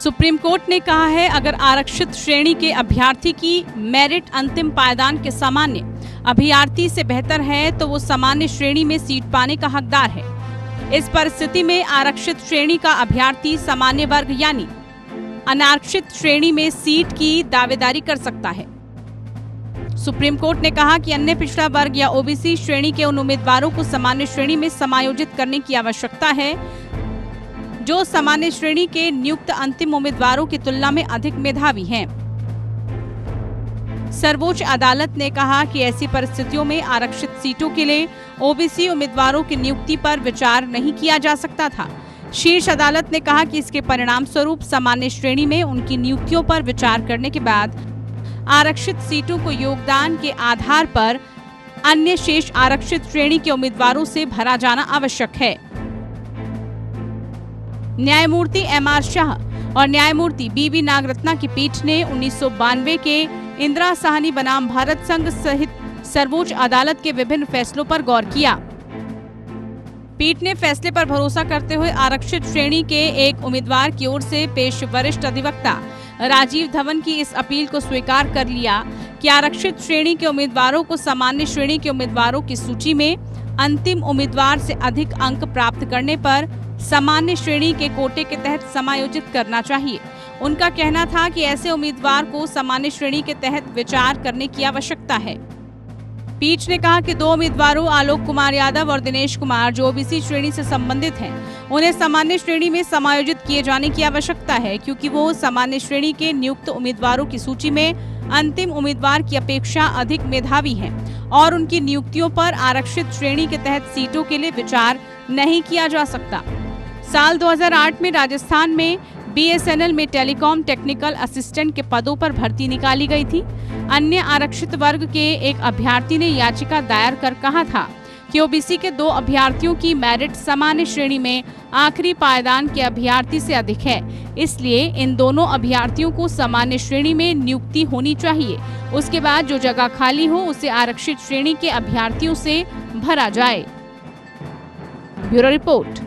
Supreme court ने कहा है, अगर आरक्षित श्रेणी के अभ्यर्थी की मेरिट अंतिम पायदान के सामान्य अभ्यर्थी से बेहतर है तो वो सामान्य श्रेणी में सीट पाने का हकदार है। इस परिस्थिति में आरक्षित श्रेणी का अभ्यर्थी सामान्य वर्ग यानी अनारक्षित श्रेणी में सीट की दावेदारी कर सकता है। सुप्रीम कोर्ट ने कहा कि अन्य पिछड़ा वर्ग या ओबीसी श्रेणी के उन उम्मीदवारों को सामान्य श्रेणी में समायोजित करने की आवश्यकता है जो सामान्य श्रेणी के नियुक्त अंतिम उम्मीदवारों की तुलना में अधिक मेधावी हैं। सर्वोच्च अदालत ने कहा कि ऐसी परिस्थितियों में आरक्षित सीटों के लिए ओबीसी उम्मीदवारों की नियुक्ति पर विचार नहीं किया जा सकता था। शीर्ष अदालत ने कहा कि इसके परिणाम स्वरूप सामान्य श्रेणी में उनकी नियुक्तियों पर विचार करने के बाद आरक्षित सीटों को योगदान के आधार पर अन्य शेष आरक्षित श्रेणी के उम्मीदवारों से भरा जाना आवश्यक है। न्यायमूर्ति एम.आर. शाह और न्यायमूर्ति बी.वी. नागरत्ना की पीठ ने 1992 के इंदिरा साहनी बनाम भारत संघ सहित सर्वोच्च अदालत के विभिन्न फैसलों पर गौर किया। पीठ ने फैसले पर भरोसा करते हुए आरक्षित श्रेणी के एक उम्मीदवार की ओर से पेश वरिष्ठ अधिवक्ता राजीव धवन की इस अपील को स्वीकार कर लिया कि आरक्षित श्रेणी के उम्मीदवारों को सामान्य श्रेणी के उम्मीदवारों की सूची में अंतिम उम्मीदवार से अधिक अंक प्राप्त करने पर सामान्य श्रेणी के कोटे के तहत समायोजित करना चाहिए। उनका कहना था कि ऐसे उम्मीदवार को सामान्य श्रेणी के तहत विचार करने की आवश्यकता है। पीठ ने कहा कि 2 उम्मीदवारों आलोक कुमार यादव और दिनेश कुमार जो ओबीसी श्रेणी से संबंधित हैं, उन्हें सामान्य श्रेणी में समायोजित किए जाने की आवश्यकता है क्योंकि वो सामान्य श्रेणी के नियुक्त उम्मीदवारों की सूची में अंतिम उम्मीदवार की अपेक्षा अधिक मेधावी हैं और उनकी नियुक्तियों पर आरक्षित श्रेणी के तहत सीटों के लिए विचार नहीं किया जा सकता। साल 2008 में राजस्थान में बीएसएनएल में टेलीकॉम टेक्निकल असिस्टेंट के पदों पर भर्ती निकाली गई थी। अन्य आरक्षित वर्ग के एक अभ्यर्थी ने याचिका दायर कर कहा था कि ओबीसी के 2 अभ्यर्थियों की मेरिट सामान्य श्रेणी में आखिरी पायदान के अभ्यर्थी से अधिक है, इसलिए इन दोनों अभ्यर्थियों को सामान्य श्रेणी में नियुक्ति होनी चाहिए। उसके बाद जो जगह खाली हो उसे आरक्षित श्रेणी के अभ्यर्थियों से भरा जाए। Bureau report.